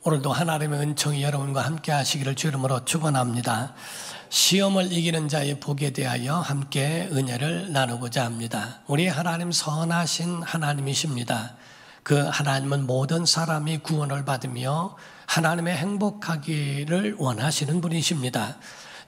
오늘도 하나님의 은총이 여러분과 함께 하시기를 주 이름으로 축원합니다. 시험을 이기는 자의 복에 대하여 함께 은혜를 나누고자 합니다. 우리 하나님 선하신 하나님이십니다. 그 하나님은 모든 사람이 구원을 받으며 하나님의 행복하기를 원하시는 분이십니다.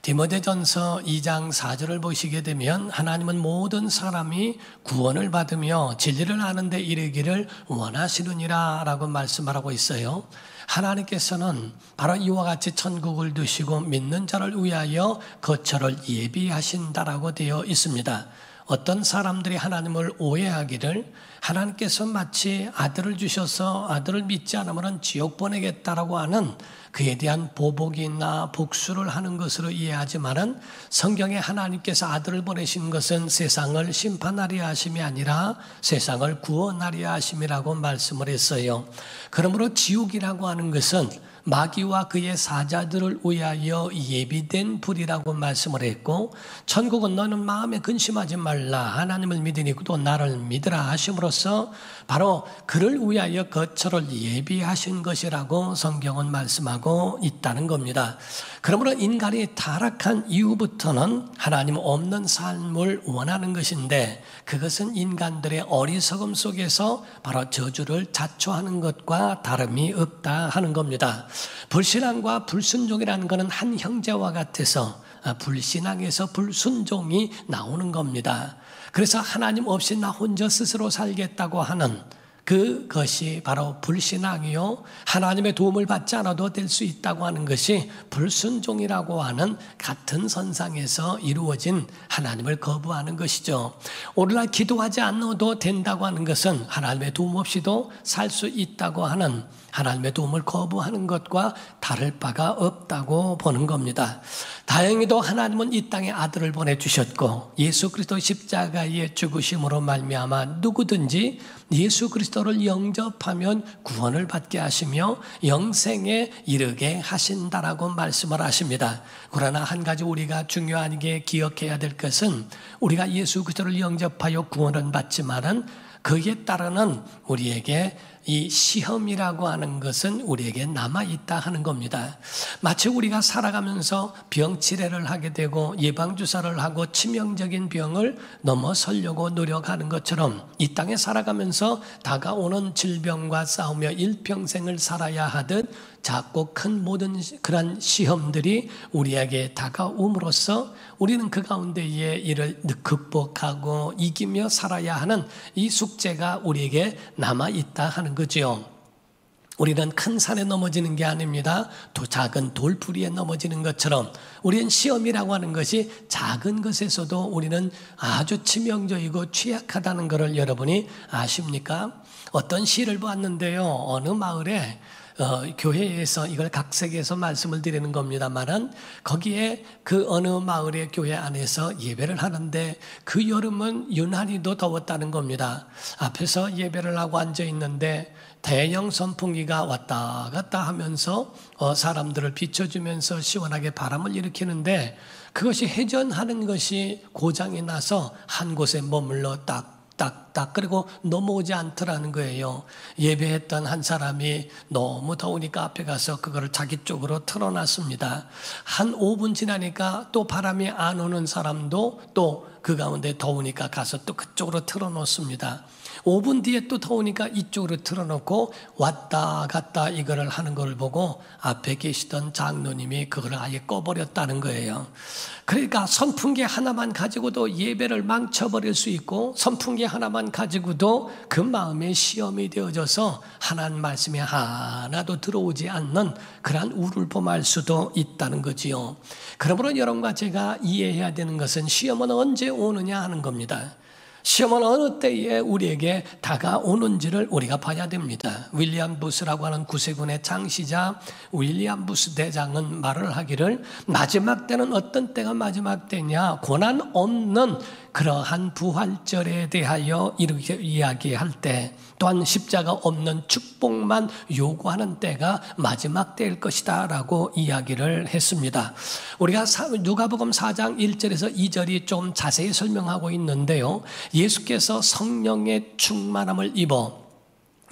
디모데전서 2장 4절을 보시게 되면 하나님은 모든 사람이 구원을 받으며 진리를 아는 데 이르기를 원하시느니라 라고 말씀하고 있어요. 하나님께서는 바로 이와 같이 천국을 두시고 믿는 자를 위하여 거처를 예비하신다라고 되어 있습니다. 어떤 사람들이 하나님을 오해하기를 하나님께서 마치 아들을 주셔서 아들을 믿지 않으면 지옥 보내겠다라고 하는 그에 대한 보복이나 복수를 하는 것으로 이해하지만은 성경에 하나님께서 아들을 보내신 것은 세상을 심판하려 하심이 아니라 세상을 구원하려 하심이라고 말씀을 했어요. 그러므로 지옥이라고 하는 것은 마귀와 그의 사자들을 위하여 예비된 불이라고 말씀을 했고, 천국은 너는 마음에 근심하지 말라 하나님을 믿으니 또 나를 믿으라 하심으로써 바로 그를 위하여 거처를 예비하신 것이라고 성경은 말씀하고 있다는 겁니다. 그러므로 인간이 타락한 이후부터는 하나님 없는 삶을 원하는 것인데, 그것은 인간들의 어리석음 속에서 바로 저주를 자초하는 것과 다름이 없다 하는 겁니다. 불신앙과 불순종이라는 것은 한 형제와 같아서 불신앙에서 불순종이 나오는 겁니다. 그래서 하나님 없이 나 혼자 스스로 살겠다고 하는 그것이 바로 불신앙이요, 하나님의 도움을 받지 않아도 될 수 있다고 하는 것이 불순종이라고 하는 같은 선상에서 이루어진 하나님을 거부하는 것이죠. 오늘날 기도하지 않아도 된다고 하는 것은 하나님의 도움 없이도 살 수 있다고 하는 하나님의 도움을 거부하는 것과 다를 바가 없다고 보는 겁니다. 다행히도 하나님은 이 땅에 아들을 보내주셨고, 예수 그리스도 십자가의 죽으심으로 말미암아 누구든지 예수 그리스도를 영접하면 구원을 받게 하시며 영생에 이르게 하신다라고 말씀을 하십니다. 그러나 한 가지 우리가 중요하게 기억해야 될 것은, 우리가 예수 그리스도를 영접하여 구원은 받지만은 거기에 따르는 우리에게 이 시험이라고 하는 것은 우리에게 남아있다 하는 겁니다. 마치 우리가 살아가면서 병치레를 하게 되고 예방주사를 하고 치명적인 병을 넘어서려고 노력하는 것처럼 이 땅에 살아가면서 다가오는 질병과 싸우며 일평생을 살아야 하듯 작고 큰 모든 그런 시험들이 우리에게 다가옴으로써 우리는 그 가운데에 이를 극복하고 이기며 살아야 하는 이 숙제가 우리에게 남아있다 하는 거죠. 우리는 큰 산에 넘어지는 게 아닙니다. 또 작은 돌부리에 넘어지는 것처럼 우리는 시험이라고 하는 것이 작은 것에서도 우리는 아주 치명적이고 취약하다는 것을 여러분이 아십니까? 어떤 시를 보았는데요, 어느 마을에 교회에서 이걸 각색해서 말씀을 드리는 겁니다만은, 거기에 그 어느 마을의 교회 안에서 예배를 하는데 그 여름은 유난히도 더웠다는 겁니다. 앞에서 예배를 하고 앉아 있는데 대형 선풍기가 왔다 갔다 하면서 사람들을 비춰주면서 시원하게 바람을 일으키는데, 그것이 회전하는 것이 고장이 나서 한 곳에 머물러 딱 그리고 넘어오지 않더라는 거예요. 예배했던 한 사람이 너무 더우니까 앞에 가서 그거를 자기 쪽으로 틀어놨습니다. 한 5분 지나니까 또 바람이 안 오는 사람도 또 그 가운데 더우니까 가서 또 그쪽으로 틀어놓습니다. 5분 뒤에 또 더우니까 이쪽으로 틀어놓고 왔다 갔다 이거를 하는 걸 보고 앞에 계시던 장로님이 그걸 아예 꺼버렸다는 거예요. 그러니까 선풍기 하나만 가지고도 예배를 망쳐버릴 수 있고, 선풍기 하나만 가지고도 그 마음에 시험이 되어져서 하나님 말씀이 하나도 들어오지 않는 그러한 우를 범할 수도 있다는 거지요. 그러므로 여러분과 제가 이해해야 되는 것은 시험은 언제 오느냐 하는 겁니다. 시험은 어느 때에 우리에게 다가오는지를 우리가 봐야 됩니다. 윌리엄 부스라고 하는 구세군의 장시자 윌리엄 부스 대장은 말을 하기를, 마지막 때는 어떤 때가 마지막 때냐, 고난 없는 그러한 부활절에 대하여 이렇게 이야기할 때, 또한 십자가 없는 축복만 요구하는 때가 마지막 때일 것이다 라고 이야기를 했습니다. 우리가 누가복음 4장 1절에서 2절이 좀 자세히 설명하고 있는데요, 예수께서 성령의 충만함을 입어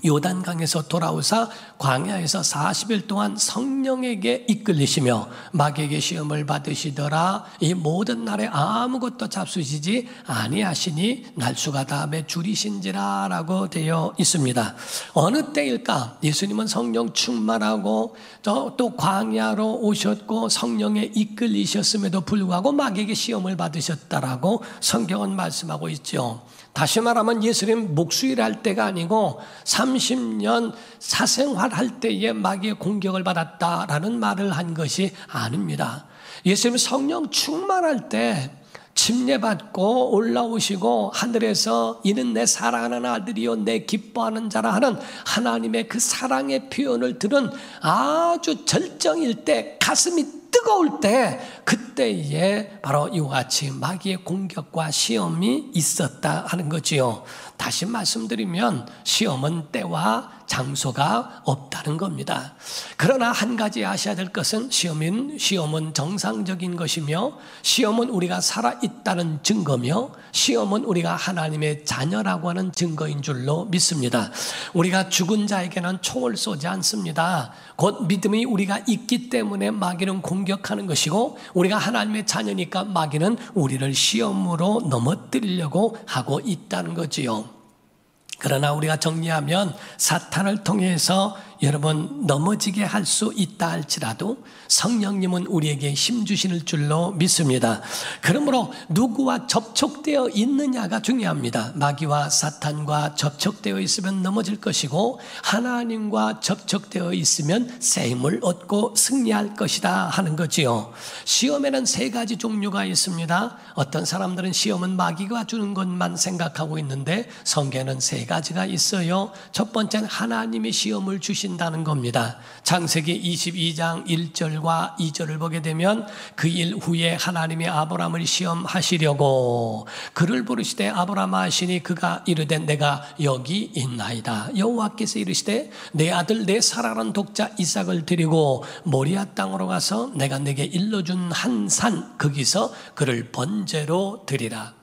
요단강에서 돌아오사 광야에서 40일 동안 성령에게 이끌리시며 마귀에게 시험을 받으시더라. 이 모든 날에 아무것도 잡수시지 아니하시니 날수가 다음에 줄이신지라 라고 되어 있습니다. 어느 때일까? 예수님은 성령 충만하고 또 광야로 오셨고 성령에 이끌리셨음에도 불구하고 마귀에게 시험을 받으셨다라고 성경은 말씀하고 있죠. 다시 말하면 예수님 목수일할 때가 아니고 30년 사생활할 때에 마귀의 공격을 받았다라는 말을 한 것이 아닙니다. 예수님 성령 충만할 때 침례받고 올라오시고 하늘에서 이는 내 사랑하는 아들이요 내 기뻐하는 자라 하는 하나님의 그 사랑의 표현을 들은 아주 절정일 때, 가슴이 뜨거울 때, 그때에 바로 이와 같이 마귀의 공격과 시험이 있었다 하는 거지요. 다시 말씀드리면 시험은 때와 장소가 없다는 겁니다. 그러나 한 가지 아셔야 될 것은 시험은 정상적인 것이며, 시험은 우리가 살아있다는 증거며, 시험은 우리가 하나님의 자녀라고 하는 증거인 줄로 믿습니다. 우리가 죽은 자에게는 총을 쏘지 않습니다. 곧 믿음이 우리가 있기 때문에 마귀는 공격하는 것이고, 우리가 하나님의 자녀니까 마귀는 우리를 시험으로 넘어뜨리려고 하고 있다는 거지요. 그러나 우리가 정리하면 사탄을 통해서 여러분 넘어지게 할 수 있다 할지라도 성령님은 우리에게 힘 주실 줄로 믿습니다. 그러므로 누구와 접촉되어 있느냐가 중요합니다. 마귀와 사탄과 접촉되어 있으면 넘어질 것이고, 하나님과 접촉되어 있으면 새 힘을 얻고 승리할 것이다 하는 거지요. 시험에는 세 가지 종류가 있습니다. 어떤 사람들은 시험은 마귀가 주는 것만 생각하고 있는데 성경에는 세 가지가 있어요. 첫 번째는 하나님이 시험을 주신다는 겁니다. 창세기 22장 1절과 2절을 보게 되면 그 일 후에 하나님이 아브라함을 시험하시려고 그를 부르시되 아브라함아 하시니 그가 이르되 내가 여기 있나이다. 여호와께서 이르시되 내 아들 내 사랑하는 독자 이삭을 드리고 모리아 땅으로 가서 내가 내게 일러준 한 산 거기서 그를 번제로 드리라.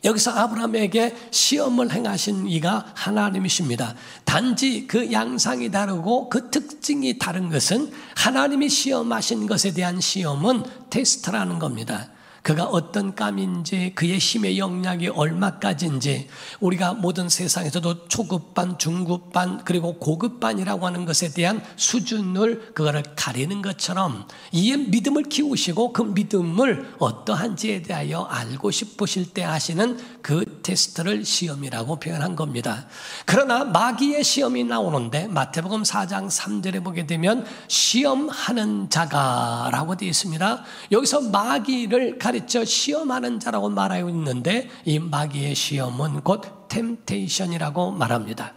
여기서 아브라함에게 시험을 행하신 이가 하나님이십니다. 단지 그 양상이 다르고 그 특징이 다른 것은 하나님이 시험하신 것에 대한 시험은 테스트라는 겁니다. 그가 어떤 감인지, 그의 힘의 영역이 얼마까지인지, 우리가 모든 세상에서도 초급반, 중급반, 그리고 고급반이라고 하는 것에 대한 수준을 그거를 가리는 것처럼 이 믿음을 키우시고 그 믿음을 어떠한지에 대하여 알고 싶으실 때 하시는 그 테스트를 시험이라고 표현한 겁니다. 그러나 마귀의 시험이 나오는데 마태복음 4장 3절에 보게 되면 시험하는 자가라고 되어 있습니다. 여기서 마귀를 가르쳐 시험하는 자라고 말하고 있는데 이 마귀의 시험은 곧 템테이션이라고 말합니다.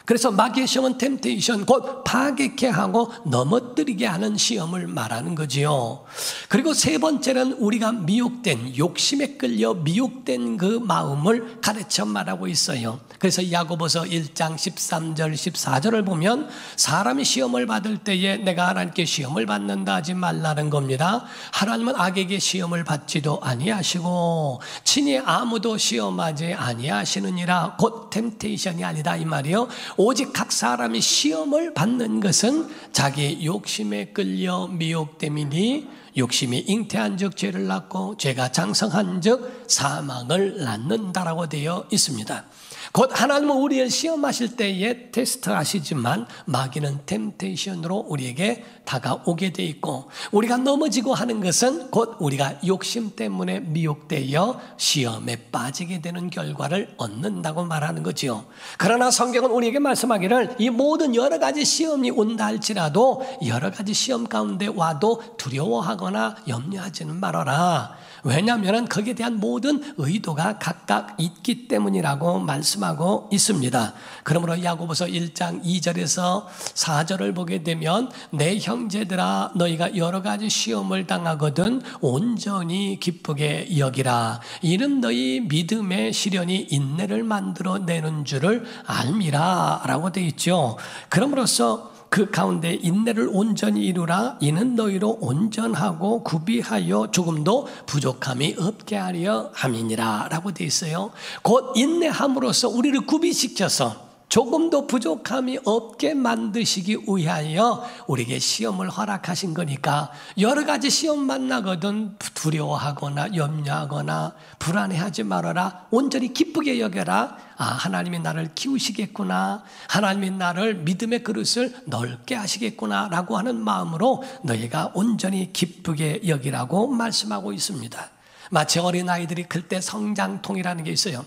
그래서 마귀의 시험은 템테이션, 곧 파괴케 하고 넘어뜨리게 하는 시험을 말하는 거지요. 그리고 세 번째는 우리가 미혹된, 욕심에 끌려 미혹된 그 마음을 가르쳐 말하고 있어요. 그래서 야고보서 1장 13절 14절을 보면 사람이 시험을 받을 때에 내가 하나님께 시험을 받는다 하지 말라는 겁니다. 하나님은 악에게 시험을 받지도 아니하시고 친히 아무도 시험하지 아니하시느니라. 곧 템테이션이 아니다 이 말이요. 오직 각 사람이 시험을 받는 것은 자기 욕심에 끌려 미혹됨이니 욕심이 잉태한 즉 죄를 낳고 죄가 장성한 즉 사망을 낳는다라고 되어 있습니다. 곧 하나님은 우리를 시험하실 때에 테스트 하시지만 마귀는 템테이션으로 우리에게 다가오게 돼 있고, 우리가 넘어지고 하는 것은 곧 우리가 욕심 때문에 미혹되어 시험에 빠지게 되는 결과를 얻는다고 말하는 거지요. 그러나 성경은 우리에게 말씀하기를 이 모든 여러 가지 시험이 온다 할지라도 여러 가지 시험 가운데 와도 두려워하거나 염려하지는 말아라. 왜냐하면 거기에 대한 모든 의도가 각각 있기 때문이라고 말씀하고 있습니다. 그러므로 야고보서 1장 2절에서 4절을 보게 되면 내 형제들아 너희가 여러 가지 시험을 당하거든 온전히 기쁘게 여기라. 이는 너희 믿음의 시련이 인내를 만들어내는 줄을 알미라 라고 되어 있죠. 그러므로써 그 가운데 인내를 온전히 이루라. 이는 너희로 온전하고 구비하여 조금도 부족함이 없게 하려 함이니라 라고 되어 있어요. 곧 인내함으로써 우리를 구비시켜서 조금도 부족함이 없게 만드시기 위하여 우리에게 시험을 허락하신 거니까 여러 가지 시험 만나거든 두려워하거나 염려하거나 불안해하지 말아라. 온전히 기쁘게 여겨라. 하나님이 나를 키우시겠구나. 하나님이 나를 믿음의 그릇을 넓게 하시겠구나 라고 하는 마음으로 너희가 온전히 기쁘게 여기라고 말씀하고 있습니다. 마치 어린아이들이 클 때 성장통이라는 게 있어요.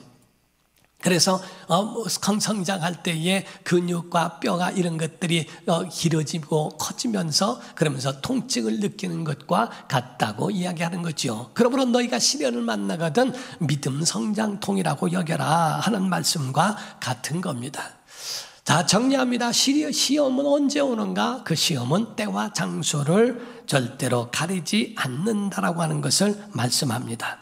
그래서 성장할 때에 근육과 뼈가 이런 것들이 길어지고 커지면서 그러면서 통증을 느끼는 것과 같다고 이야기하는 거죠. 그러므로 너희가 시련을 만나거든 믿음 성장통이라고 여겨라 하는 말씀과 같은 겁니다. 자, 정리합니다. 시험은 언제 오는가? 그 시험은 때와 장소를 절대로 가리지 않는다라고 하는 것을 말씀합니다.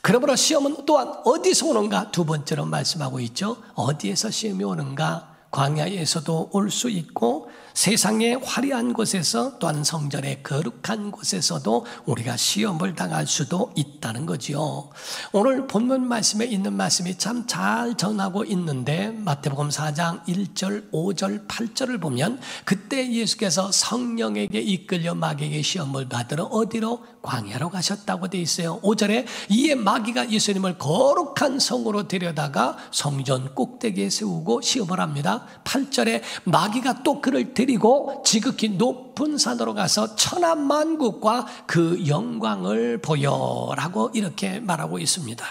그러므로 시험은 또한 어디서 오는가? 두 번째로 말씀하고 있죠. 어디에서 시험이 오는가? 광야에서도 올 수 있고 세상의 화려한 곳에서 또한 성전의 거룩한 곳에서도 우리가 시험을 당할 수도 있다는 거지요. 오늘 본문 말씀에 있는 말씀이 참 잘 전하고 있는데 마태복음 4장 1절, 5절, 8절을 보면 그때 예수께서 성령에게 이끌려 마귀에게 시험을 받으러 어디로? 광야로 가셨다고 돼 있어요. 5절에 이에 마귀가 예수님을 거룩한 성으로 데려다가 성전 꼭대기에 세우고 시험을 합니다. 8절에 마귀가 또 그를 데리고 지극히 높은 산으로 가서 천하만국과 그 영광을 보여라고 이렇게 말하고 있습니다.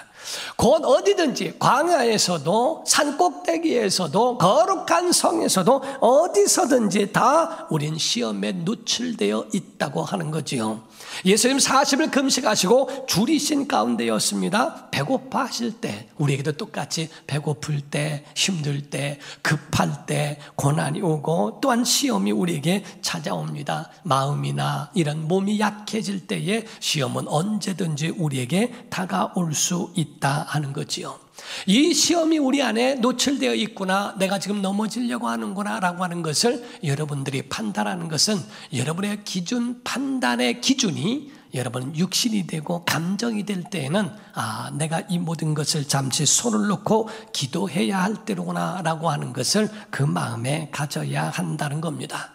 곧 어디든지 광야에서도 산 꼭대기에서도 거룩한 성에서도 어디서든지 다 우린 시험에 노출되어 있다고 하는 거지요. 예수님 40일 금식하시고 줄이신 가운데였습니다. 배고파 하실 때, 우리에게도 똑같이 배고플 때, 힘들 때, 급할 때, 고난이 오고 또한 시험이 우리에게 찾아옵니다. 마음이나 이런 몸이 약해질 때에 시험은 언제든지 우리에게 다가올 수 있다 하는 거지요. 이 시험이 우리 안에 노출되어 있구나, 내가 지금 넘어지려고 하는구나 라고 하는 것을 여러분들이 판단하는 것은 여러분의 기준, 판단의 기준이 여러분 육신이 되고 감정이 될 때에는 내가 이 모든 것을 잠시 손을 놓고 기도해야 할 때로구나 라고 하는 것을 그 마음에 가져야 한다는 겁니다.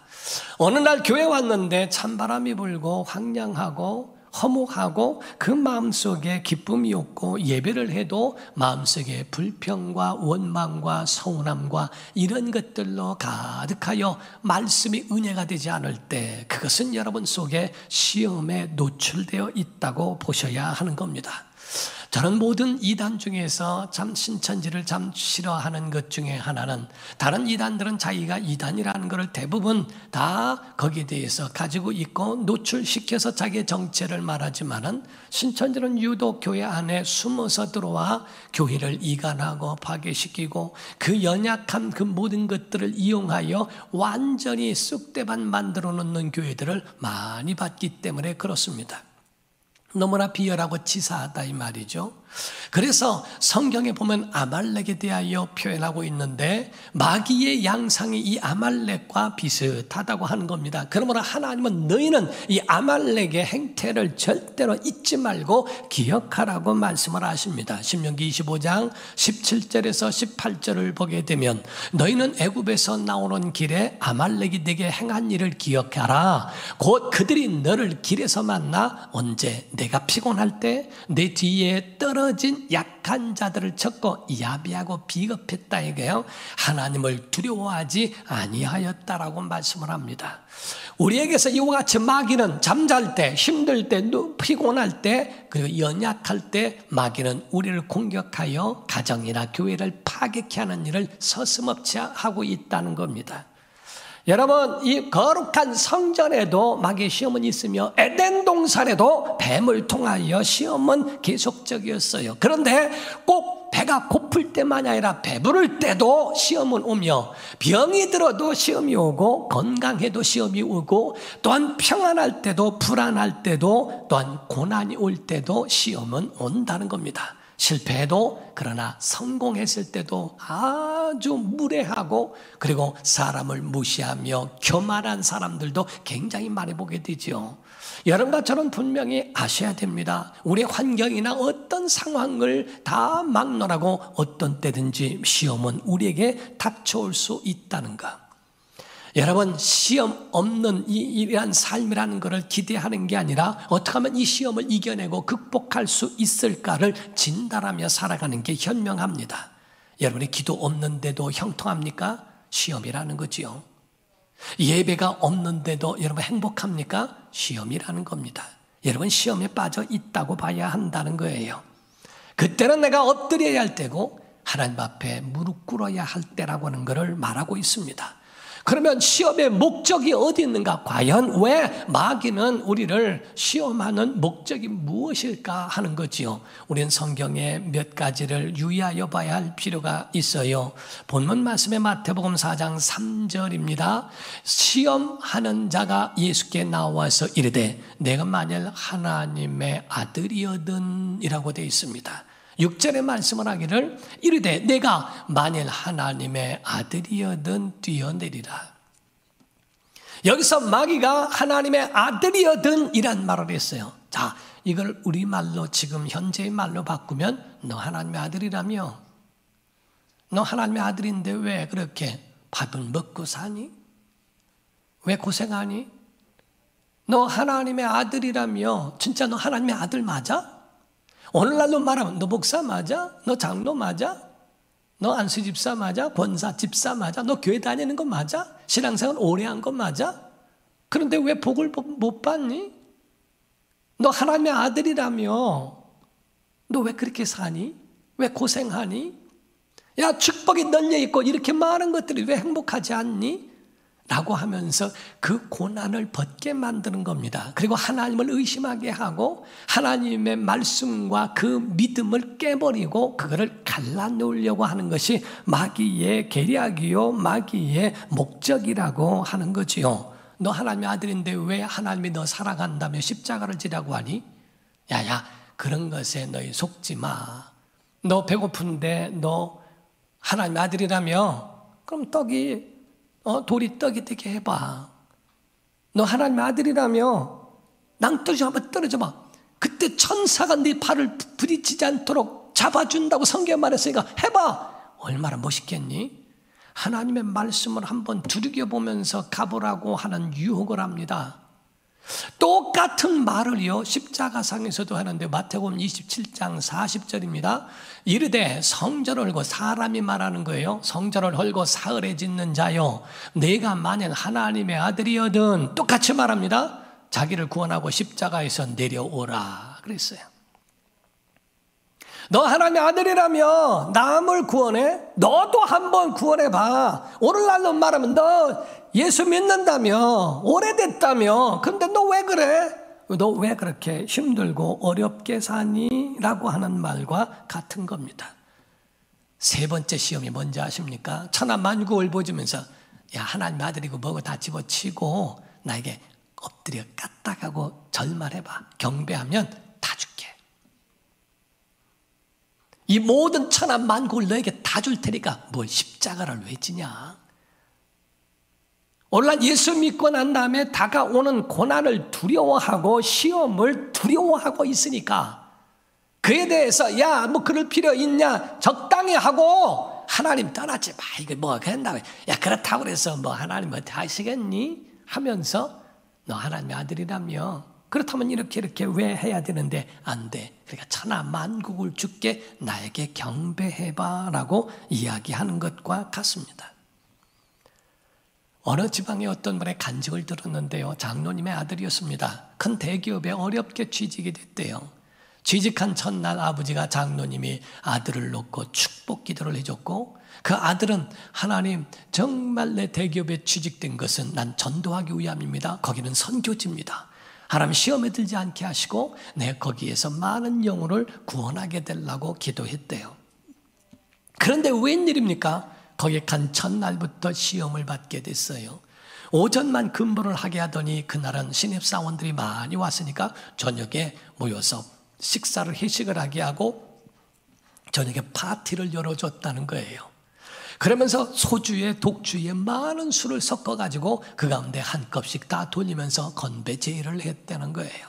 어느 날 교회 왔는데 찬바람이 불고 황량하고 허무하고 그 마음속에 기쁨이 없고 예배를 해도 마음속에 불평과 원망과 서운함과 이런 것들로 가득하여 말씀이 은혜가 되지 않을 때 그것은 여러분 속에 시험에 노출되어 있다고 보셔야 하는 겁니다. 저는 모든 이단 중에서 참 신천지를 참 싫어하는 것 중에 하나는 다른 이단들은 자기가 이단이라는 것을 대부분 다 거기에 대해서 가지고 있고 노출시켜서 자기의 정체를 말하지만은 신천지는 유독 교회 안에 숨어서 들어와 교회를 이간하고 파괴시키고 그 연약한 그 모든 것들을 이용하여 완전히 쑥대밭 만들어 놓는 교회들을 많이 봤기 때문에 그렇습니다. 너무나 비열하고 치사하다 이 말이죠. 그래서 성경에 보면 아말렉에 대하여 표현하고 있는데 마귀의 양상이 이 아말렉과 비슷하다고 하는 겁니다. 그러므로 하나님은 너희는 이 아말렉의 행태를 절대로 잊지 말고 기억하라고 말씀을 하십니다. 신명기 25장 17절에서 18절을 보게 되면 너희는 애굽에서 나오는 길에 아말렉이 네게 행한 일을 기억하라. 곧 그들이 너를 길에서 만나 언제 내가 피곤할 때 내 뒤에 떨어진 약한 자들을 쳤고 야비하고 비겁했다 이게요. 하나님을 두려워하지 아니하였다라고 말씀을 합니다. 우리에게서 이와 같이 마귀는 잠잘 때, 힘들 때, 피곤할 때, 그리고 연약할 때 마귀는 우리를 공격하여 가정이나 교회를 파괴케 하는 일을 서슴없이 하고 있다는 겁니다. 여러분, 이 거룩한 성전에도 마귀의 시험은 있으며 에덴 동산에도 뱀을 통하여 시험은 계속적이었어요. 그런데 꼭 배가 고플 때만이 아니라 배부를 때도 시험은 오며 병이 들어도 시험이 오고 건강해도 시험이 오고 또한 평안할 때도 불안할 때도 또한 고난이 올 때도 시험은 온다는 겁니다. 실패해도 그러나 성공했을 때도 아주 무례하고 그리고 사람을 무시하며 교만한 사람들도 굉장히 많이 보게 되죠. 여러분과 저는 분명히 아셔야 됩니다. 우리의 환경이나 어떤 상황을 다 막론하고 어떤 때든지 시험은 우리에게 닥쳐올 수 있다는 것. 여러분, 시험 없는 이러한 삶이라는 것을 기대하는 게 아니라 어떻게 하면 이 시험을 이겨내고 극복할 수 있을까를 진단하며 살아가는 게 현명합니다. 여러분의 기도 없는데도 형통합니까? 시험이라는 거지요. 예배가 없는데도 여러분 행복합니까? 시험이라는 겁니다. 여러분 시험에 빠져 있다고 봐야 한다는 거예요. 그때는 내가 엎드려야 할 때고 하나님 앞에 무릎 꿇어야 할 때라고 하는 것을 말하고 있습니다. 그러면 시험의 목적이 어디 있는가? 과연 왜 마귀는 우리를 시험하는 목적이 무엇일까 하는 거지요. 우리는 성경에 몇 가지를 유의하여 봐야 할 필요가 있어요. 본문 말씀의 마태복음 4장 3절입니다. 시험하는 자가 예수께 나와서 이르되 내가 만일 하나님의 아들이거든 이라고 되어 있습니다. 6절의 말씀을 하기를 이르되 내가 만일 하나님의 아들이거든 뛰어내리라. 여기서 마귀가 하나님의 아들이거든 이란 말을 했어요. 자, 이걸 우리말로 지금 현재의 말로 바꾸면 너 하나님의 아들이라며? 너 하나님의 아들인데 왜 그렇게 밥은 먹고 사니? 왜 고생하니? 너 하나님의 아들이라며? 진짜 너 하나님의 아들 맞아? 오늘날로 말하면 너 목사 맞아? 너 장로 맞아? 너 안수 집사 맞아? 권사 집사 맞아? 너 교회 다니는 거 맞아? 신앙생활 오래 한 거 맞아? 그런데 왜 복을 못 받니? 너 하나님의 아들이라며 너 왜 그렇게 사니? 왜 고생하니? 야, 축복이 널려 있고 이렇게 많은 것들이 왜 행복하지 않니? 라고 하면서 그 고난을 벗게 만드는 겁니다. 그리고 하나님을 의심하게 하고 하나님의 말씀과 그 믿음을 깨버리고 그거를 갈라놓으려고 하는 것이 마귀의 계략이요 마귀의 목적이라고 하는 거지요. 너 하나님의 아들인데 왜 하나님이 너 사랑한다며 십자가를 지라고 하니? 야야, 그런 것에 너희 속지 마. 너 배고픈데 너 하나님의 아들이라며? 그럼 돌이 떡이 되게 해봐. 너 하나님의 아들이라며 낭떠러지 한번 떨어져봐. 그때 천사가 네 발을 부딪히지 않도록 잡아준다고 성경 말했으니까 해봐. 얼마나 멋있겠니? 하나님의 말씀을 한번 두들겨보면서 가보라고 하는 유혹을 합니다. 똑같은 말을요 십자가상에서도 하는데 마태복음 27장 40절입니다. 이르되 성전을 헐고, 사람이 말하는 거예요. 성전을 헐고 사흘에 짓는 자요, 내가 만일 하나님의 아들이거든, 똑같이 말합니다. 자기를 구원하고 십자가에서 내려오라 그랬어요. 너 하나님의 아들이라며 남을 구원해? 너도 한번 구원해봐. 오늘날로 말하면 너 예수 믿는다며, 오래됐다며, 근데 너 왜 그래? 너 왜 그렇게 힘들고 어렵게 사니? 라고 하는 말과 같은 겁니다. 세 번째 시험이 뭔지 아십니까? 천하만국을 보여주면서 야, 하나님 아들이고 뭐고 다 집어치고 나에게 엎드려 까딱하고 절말해봐. 경배하면 다 줄게. 이 모든 천하만국을 너에게 다 줄 테니까 뭘 십자가를 왜 지냐? 오늘날 예수 믿고 난 다음에 다가오는 고난을 두려워하고 시험을 두려워하고 있으니까 그에 대해서 야, 뭐 그럴 필요 있냐? 적당히 하고 하나님 떠나지 마. 이거 뭐가 된다고. 야, 그렇다고 그래서 뭐 하나님 어떻게 하시겠니? 하면서 너 하나님의 아들이라며. 그렇다면 이렇게 왜 해야 되는데 안 돼. 그러니까 천하만국을 주께 나에게 경배해봐 라고 이야기하는 것과 같습니다. 어느 지방의 어떤 분의 간증을 들었는데요, 장로님의 아들이었습니다. 큰 대기업에 어렵게 취직이 됐대요. 취직한 첫날 아버지가 장로님이 아들을 놓고 축복 기도를 해줬고, 그 아들은 하나님 정말 내 대기업에 취직된 것은 난 전도하기 위함입니다. 거기는 선교지입니다. 하나님 시험에 들지 않게 하시고 내 거기에서 많은 영혼을 구원하게 되려고 기도했대요. 그런데 웬일입니까? 거기에 간 첫날부터 시험을 받게 됐어요. 오전만 근무를 하게 하더니 그날은 신입사원들이 많이 왔으니까 저녁에 모여서 회식을 하게 하고 저녁에 파티를 열어줬다는 거예요. 그러면서 소주에 독주에 많은 술을 섞어가지고 그 가운데 한 컵씩 다 돌리면서 건배 제의를 했다는 거예요.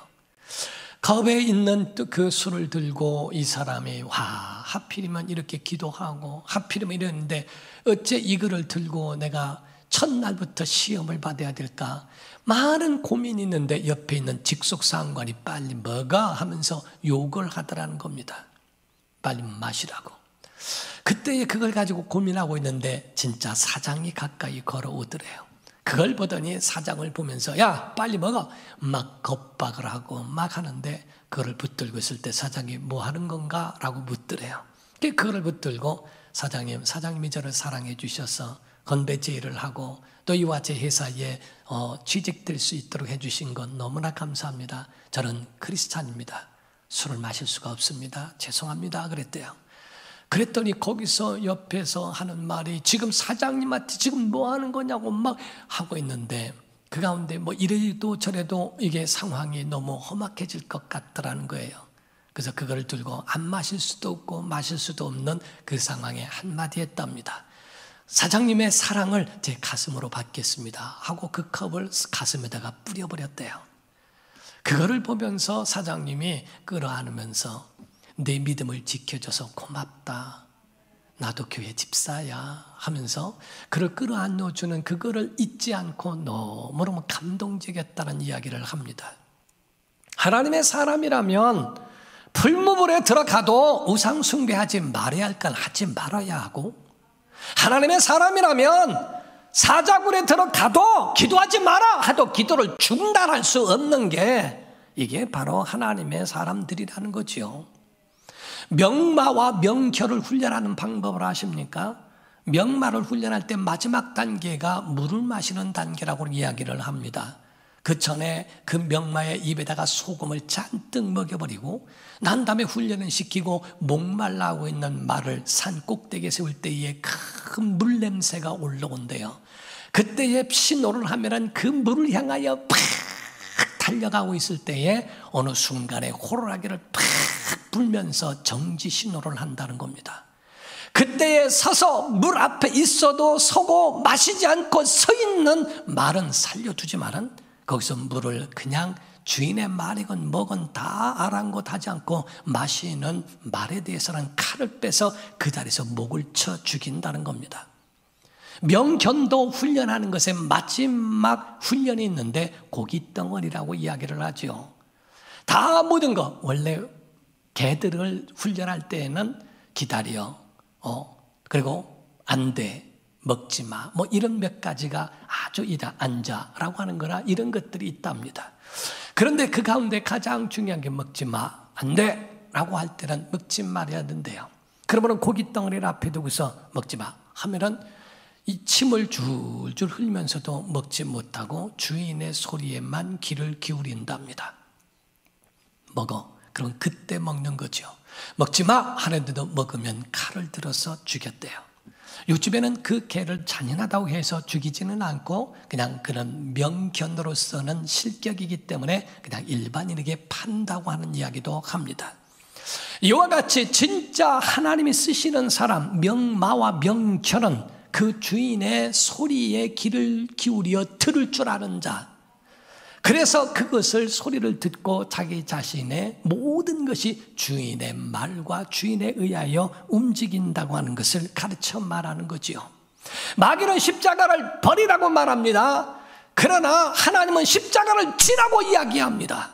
컵에 있는 그 술을 들고 이 사람이 하필이면 이렇게 기도하고 하필이면 이랬는데 어째 이거를 들고 내가 첫날부터 시험을 받아야 될까? 많은 고민이 있는데 옆에 있는 직속상관이 빨리 먹어 하면서 욕을 하더라는 겁니다. 빨리 마시라고. 그때 그걸 가지고 고민하고 있는데 진짜 사장이 가까이 걸어오더래요. 그걸 보더니 사장을 보면서 야 빨리 먹어 막 겁박을 하고 막 하는데 그거를 붙들고 있을 때 사장이 뭐 하는 건가? 라고 묻더래요. 그거를 붙들고 사장님이 저를 사랑해 주셔서 건배 제의를 하고 또 이와 제 회사에 취직될 수 있도록 해주신 건 너무나 감사합니다. 저는 크리스찬입니다. 술을 마실 수가 없습니다. 죄송합니다. 그랬대요. 그랬더니 거기서 옆에서 하는 말이 지금 사장님한테 지금 뭐 하는 거냐고 막 하고 있는데 그 가운데 뭐 이래도 저래도 이게 상황이 너무 험악해질 것 같더라는 거예요. 그래서 그거를 들고 안 마실 수도 없고 마실 수도 없는 그 상황에 한마디 했답니다. 사장님의 사랑을 제 가슴으로 받겠습니다 하고 그 컵을 가슴에다가 뿌려버렸대요. 그거를 보면서 사장님이 끌어안으면서 내 믿음을 지켜줘서 고맙다. 나도 교회 집사야 하면서 그를 끌어안아주는 그거를 잊지 않고 너무너무 감동적이었다는 이야기를 합니다. 하나님의 사람이라면 풀무불에 들어가도 우상 숭배하지 말아야 할 건 하지 말아야 하고 하나님의 사람이라면 사자굴에 들어가도 기도하지 마라 하도 기도를 중단할 수 없는 게 이게 바로 하나님의 사람들이라는 거죠. 명마와 명결을 훈련하는 방법을 아십니까? 명마를 훈련할 때 마지막 단계가 물을 마시는 단계라고 이야기를 합니다. 그 전에 그 명마의 입에다가 소금을 잔뜩 먹여버리고 난 다음에 훈련을 시키고 목말라하고 있는 말을 산 꼭대기에 세울 때에 큰 물냄새가 올라온대요. 그때에 신호를 하면은 그 물을 향하여 팍 달려가고 있을 때에 어느 순간에 호루라기를 팍 불면서 정지 신호를 한다는 겁니다. 그때에 서서 물 앞에 있어도 서고 마시지 않고 서 있는 말은 살려두지만은 거기서 물을 그냥 주인의 말이건 뭐건 다 아랑곳하지 않고 마시는 말에 대해서는 칼을 빼서 그 자리에서 목을 쳐 죽인다는 겁니다. 명견도 훈련하는 것에 마지막 훈련이 있는데 고깃덩어리라고 이야기를 하죠. 다 모든 거 원래 개들을 훈련할 때에는 기다려 그리고 안 돼 먹지 마 뭐 이런 몇 가지가 아주 앉아라고 하는 거나 이런 것들이 있답니다. 그런데 그 가운데 가장 중요한 게 먹지 마 안 돼 라고 할 때는 먹지 말아야 된대요. 그러면 고깃덩어리를 앞에 두고서 먹지 마 하면은 이 침을 줄줄 흘리면서도 먹지 못하고 주인의 소리에만 귀를 기울인답니다. 먹어. 그럼 그때 먹는 거죠. 먹지 마 하는데도 먹으면 칼을 들어서 죽였대요. 요즘에는 그 개를 잔인하다고 해서 죽이지는 않고 그냥 그런 명견으로서는 실격이기 때문에 그냥 일반인에게 판다고 하는 이야기도 합니다. 이와 같이 진짜 하나님이 쓰시는 사람 명마와 명견은 그 주인의 소리에 귀를 기울여 들을 줄 아는 자, 그래서 그것을 소리를 듣고 자기 자신의 모든 것이 주인의 말과 주인에 의하여 움직인다고 하는 것을 가르쳐 말하는 거지요. 마귀는 십자가를 버리라고 말합니다. 그러나 하나님은 십자가를 지라고 이야기합니다.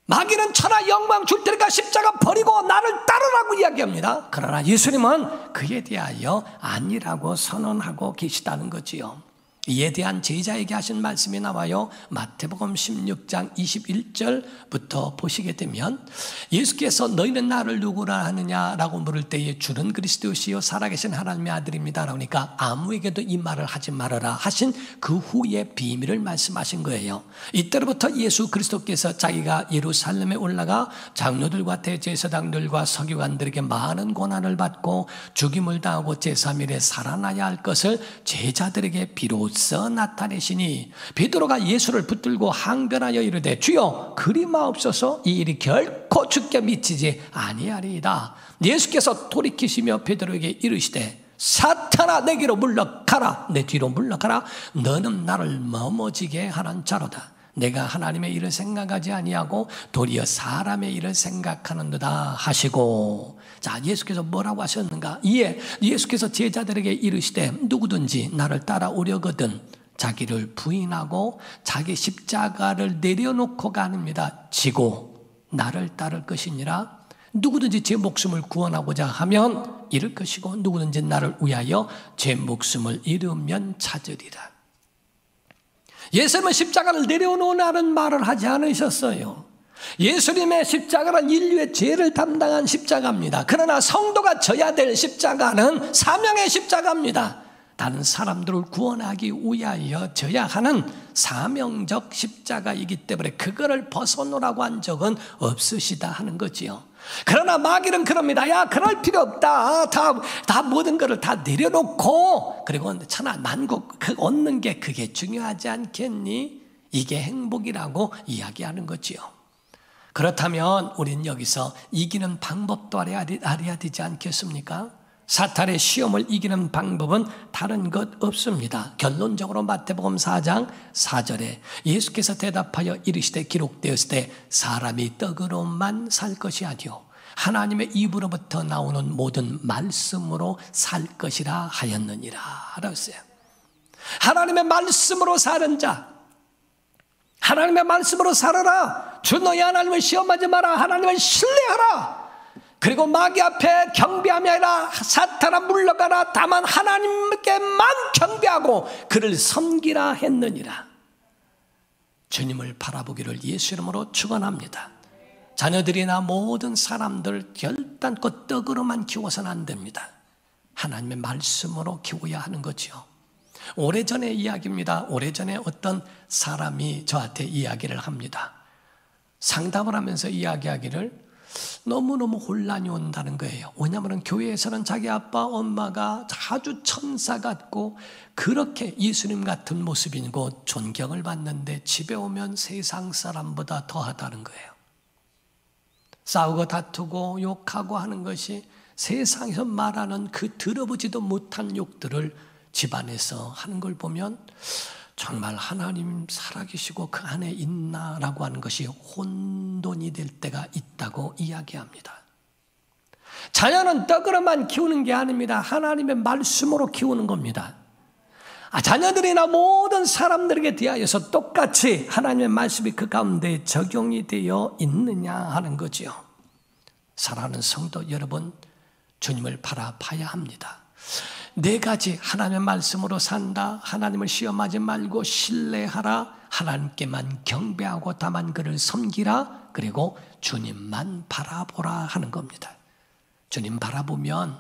마귀는 천하 영광 줄 테니까 십자가 버리고 나를 따르라고 이야기합니다. 그러나 예수님은 그에 대하여 아니라고 선언하고 계시다는 거지요. 이에 대한 제자에게 하신 말씀이 나와요. 마태복음 16장 21절부터 보시게 되면 예수께서 너희는 나를 누구라 하느냐라고 물을 때에 주는 그리스도시요 살아계신 하나님의 아들입니다. 그러니까 아무에게도 이 말을 하지 말아라 하신 그 후에 비밀을 말씀하신 거예요. 이때로부터 예수 그리스도께서 자기가 예루살렘에 올라가 장로들과 대제사장들과 서기관들에게 많은 고난을 받고 죽임을 당하고 제3일에 살아나야 할 것을 제자들에게 비로소 주께로서 나타내시니 베드로가 예수를 붙들고 항변하여 이르되 주여 그리 마옵소서 이 일이 결코 주께 미치지 아니하리이다. 예수께서 돌이키시며 베드로에게 이르시되 사탄아 내게로 물러가라. 내 뒤로 물러가라. 너는 나를 머머지게 하는 자로다. 내가 하나님의 일을 생각하지 아니하고 도리어 사람의 일을 생각하는도다 하시고. 자, 예수께서 뭐라고 하셨는가? 이에 예수께서 제자들에게 이르시되 누구든지 나를 따라오려거든 자기를 부인하고 자기 십자가를 내려놓고 가는니다 지고 나를 따를 것이니라. 누구든지 제 목숨을 구원하고자 하면 잃을 것이고 누구든지 나를 위하여 제 목숨을 잃으면 찾으리라. 예수님은 십자가를 내려놓으라는 말을 하지 않으셨어요. 예수님의 십자가는 인류의 죄를 담당한 십자가입니다. 그러나 성도가 져야 될 십자가는 사명의 십자가입니다. 다른 사람들을 구원하기 위하여 져야 하는 사명적 십자가이기 때문에 그거를 벗어놓으라고 한 적은 없으시다 하는 거지요. 그러나 마귀는 그럽니다. 야, 그럴 필요 없다. 다 모든 것을 다 내려놓고 그리고 천하 만국 얻는 게 그게 중요하지 않겠니? 이게 행복이라고 이야기하는 거지요. 그렇다면 우리는 여기서 이기는 방법도 알아야 되지 않겠습니까? 사탄의 시험을 이기는 방법은 다른 것 없습니다. 결론적으로 마태복음 4장 4절에 예수께서 대답하여 이르시되 기록되었을 때 사람이 떡으로만 살 것이 아니요 하나님의 입으로부터 나오는 모든 말씀으로 살 것이라 하였느니라 라고 했어요. 하나님의 말씀으로 사는 자, 하나님의 말씀으로 살아라. 주 너희 하나님을 시험하지 마라. 하나님을 신뢰하라. 그리고 마귀 앞에 경배함이 아니라 사탄아 물러가라. 다만 하나님께만 경배하고 그를 섬기라 했느니라. 주님을 바라보기를 예수 이름으로 축원합니다. 자녀들이나 모든 사람들 결단코 떡으로만 키워서는 안 됩니다. 하나님의 말씀으로 키워야 하는 거지요. 오래전의 이야기입니다. 오래전에 어떤 사람이 저한테 이야기를 합니다. 상담을 하면서 이야기하기를 너무너무 혼란이 온다는 거예요. 왜냐하면 교회에서는 자기 아빠 엄마가 아주 천사 같고 그렇게 예수님 같은 모습이고 존경을 받는데 집에 오면 세상 사람보다 더하다는 거예요. 싸우고 다투고 욕하고 하는 것이 세상에서 말하는 그 들어보지도 못한 욕들을 집안에서 하는 걸 보면 정말 하나님 살아계시고 그 안에 있나라고 하는 것이 혼돈이 될 때가 있다고 이야기합니다. 자녀는 떡으로만 키우는 게 아닙니다. 하나님의 말씀으로 키우는 겁니다. 자녀들이나 모든 사람들에게 대하여서 똑같이 하나님의 말씀이 그 가운데 적용이 되어 있느냐 하는 거죠. 사랑하는 성도 여러분, 주님을 바라봐야 합니다. 네 가지 하나님의 말씀으로 산다. 하나님을 시험하지 말고 신뢰하라. 하나님께만 경배하고 다만 그를 섬기라. 그리고 주님만 바라보라 하는 겁니다. 주님 바라보면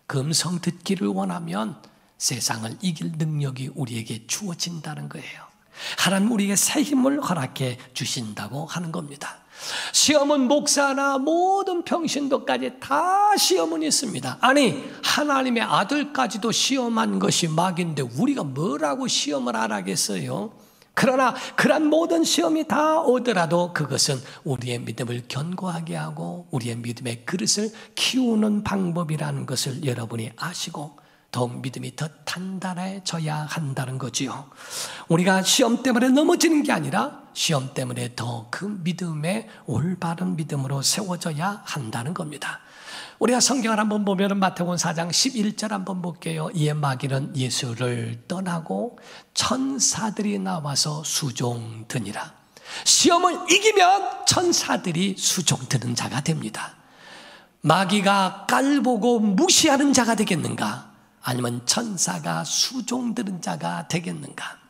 그 음성 듣기를 원하면 세상을 이길 능력이 우리에게 주어진다는 거예요. 하나님 우리에게 새 힘을 허락해 주신다고 하는 겁니다. 시험은 목사나 모든 평신도까지 다 시험은 있습니다. 아니 하나님의 아들까지도 시험한 것이 마귀인데 우리가 뭐라고 시험을 안 하겠어요? 그러나 그런 모든 시험이 다 오더라도 그것은 우리의 믿음을 견고하게 하고 우리의 믿음의 그릇을 키우는 방법이라는 것을 여러분이 아시고 더욱 믿음이 더 단단해져야 한다는 거지요. 우리가 시험 때문에 넘어지는 게 아니라 시험 때문에 더 그 믿음의 올바른 믿음으로 세워져야 한다는 겁니다. 우리가 성경을 한번 보면 마태복음 4장 11절 한번 볼게요. 이에 마귀는 예수를 떠나고 천사들이 나와서 수종드니라. 시험을 이기면 천사들이 수종드는 자가 됩니다. 마귀가 깔보고 무시하는 자가 되겠는가? 아니면 천사가 수종드는 자가 되겠는가?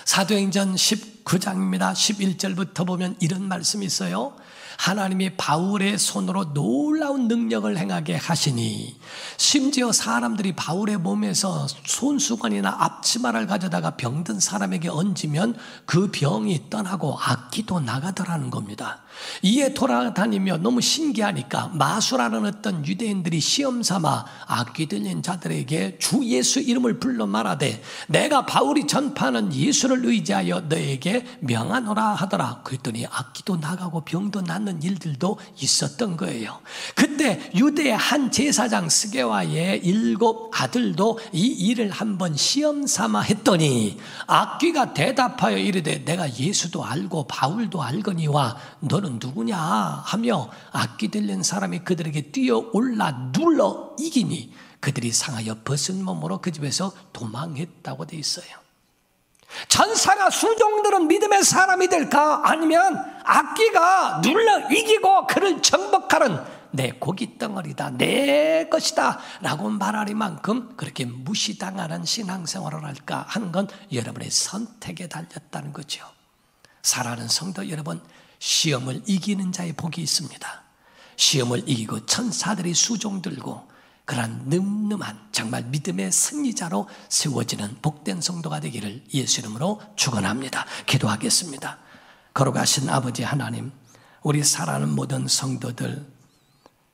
사도행전 19장입니다. 11절부터 보면 이런 말씀이 있어요. 하나님이 바울의 손으로 놀라운 능력을 행하게 하시니 심지어 사람들이 바울의 몸에서 손수건이나 앞치마를 가져다가 병든 사람에게 얹으면 그 병이 떠나고 악기도 나가더라는 겁니다. 이에 돌아다니며 너무 신기하니까 마술하는 어떤 유대인들이 시험삼아 악귀 들린 자들에게 주 예수 이름을 불러 말하되 내가 바울이 전파하는 예수를 의지하여 너에게 명하노라 하더라. 그랬더니 악귀도 나가고 병도 낫는 일들도 있었던 거예요. 그때 유대의 한 제사장 스게와의 7 아들도 이 일을 한번 시험삼아 했더니 악귀가 대답하여 이르되 내가 예수도 알고 바울도 알거니와 너는 누구냐 하며 악귀 들린 사람이 그들에게 뛰어올라 눌러 이기니 그들이 상하여 벗은 몸으로 그 집에서 도망했다고 돼 있어요. 천사가 수종들은 믿음의 사람이 될까? 아니면 악귀가 눌러 이기고 그를 정복하는 내 고깃덩어리다, 내 것이다 라고 말하리만큼 그렇게 무시당하는 신앙생활을 할까 하는 건 여러분의 선택에 달렸다는 거죠. 사랑하는 성도 여러분, 시험을 이기는 자의 복이 있습니다. 시험을 이기고 천사들이 수종들고 그러한 늠름한 정말 믿음의 승리자로 세워지는 복된 성도가 되기를 예수 이름으로 축원합니다. 기도하겠습니다. 거룩하신 아버지 하나님, 우리 사랑하는 모든 성도들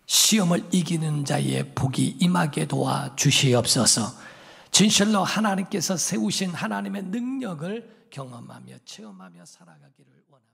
시험을 이기는 자의 복이 임하게 도와 주시옵소서. 진실로 하나님께서 세우신 하나님의 능력을 경험하며 체험하며 살아가기를 원합니다.